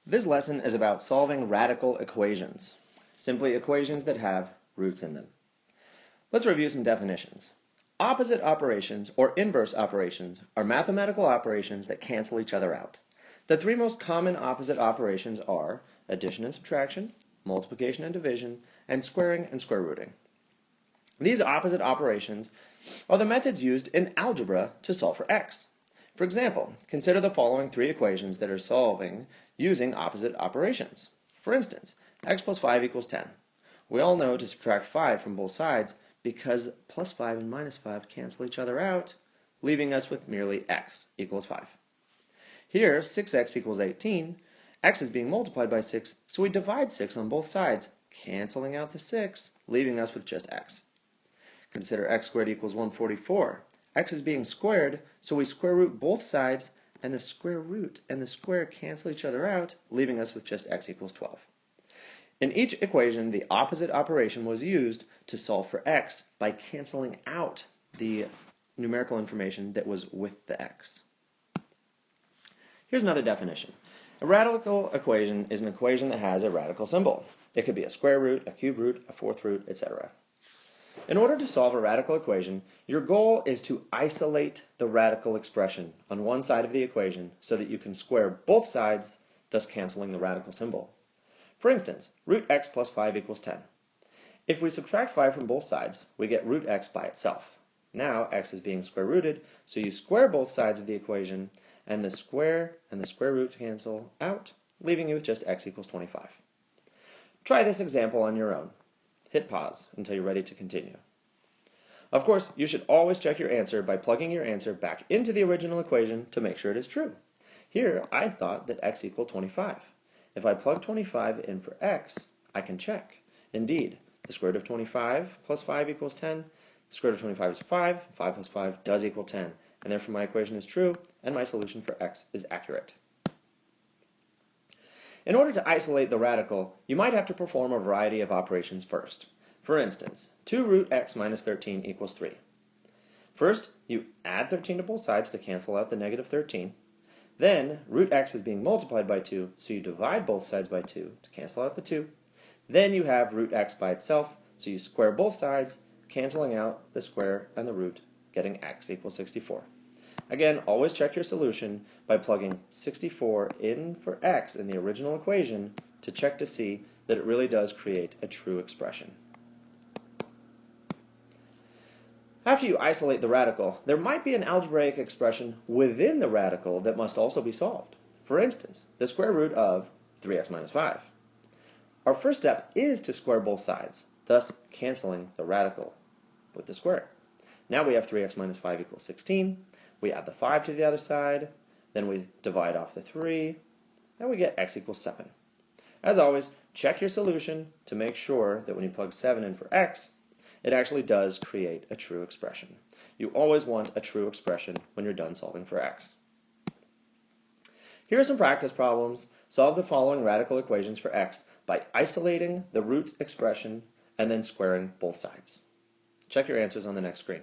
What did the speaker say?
This lesson is about solving radical equations, simply equations that have roots in them. Let's review some definitions. Opposite operations or inverse operations are mathematical operations that cancel each other out. The three most common opposite operations are addition and subtraction, multiplication and division, and squaring and square rooting. These opposite operations are the methods used in algebra to solve for x. For example, consider the following three equations that are solving using opposite operations. For instance, x plus 5 equals 10. We all know to subtract 5 from both sides because plus 5 and minus 5 cancel each other out, leaving us with merely x equals 5. Here, 6x equals 18. X is being multiplied by 6, so we divide 6 on both sides, canceling out the 6, leaving us with just x. Consider x squared equals 144. X is being squared, so we square root both sides, and the square root and the square cancel each other out, leaving us with just x equals 12. In each equation, the opposite operation was used to solve for x by canceling out the numerical information that was with the x. Here's another definition. A radical equation is an equation that has a radical symbol. It could be a square root, a cube root, a fourth root, etc. In order to solve a radical equation, your goal is to isolate the radical expression on one side of the equation so that you can square both sides, thus canceling the radical symbol. For instance, root x plus 5 equals 10. If we subtract 5 from both sides, we get root x by itself. Now x is being square rooted, so you square both sides of the equation, and the square root cancel out, leaving you with just x equals 25. Try this example on your own. Hit pause until you're ready to continue. Of course, you should always check your answer by plugging your answer back into the original equation to make sure it is true. Here, I thought that x equaled 25. If I plug 25 in for x, I can check. Indeed, the square root of 25 plus 5 equals 10. The square root of 25 is 5. 5 plus 5 does equal 10. And therefore my equation is true, and my solution for x is accurate. In order to isolate the radical, you might have to perform a variety of operations first. For instance, 2 root x minus 13 equals 3. First, you add 13 to both sides to cancel out the negative 13. Then, root x is being multiplied by 2, so you divide both sides by 2 to cancel out the 2. Then you have root x by itself, so you square both sides, canceling out the square and the root, getting x equals 64. Again, always check your solution by plugging 64 in for x in the original equation to check to see that it really does create a true expression. After you isolate the radical, there might be an algebraic expression within the radical that must also be solved. For instance, the square root of 3x minus 5. Our first step is to square both sides, thus canceling the radical with the square. Now we have 3x minus 5 equals 16. We add the 5 to the other side, then we divide off the 3, and we get x equals 7. As always, check your solution to make sure that when you plug 7 in for x, it actually does create a true expression. You always want a true expression when you're done solving for x. Here are some practice problems. Solve the following radical equations for x by isolating the root expression and then squaring both sides. Check your answers on the next screen.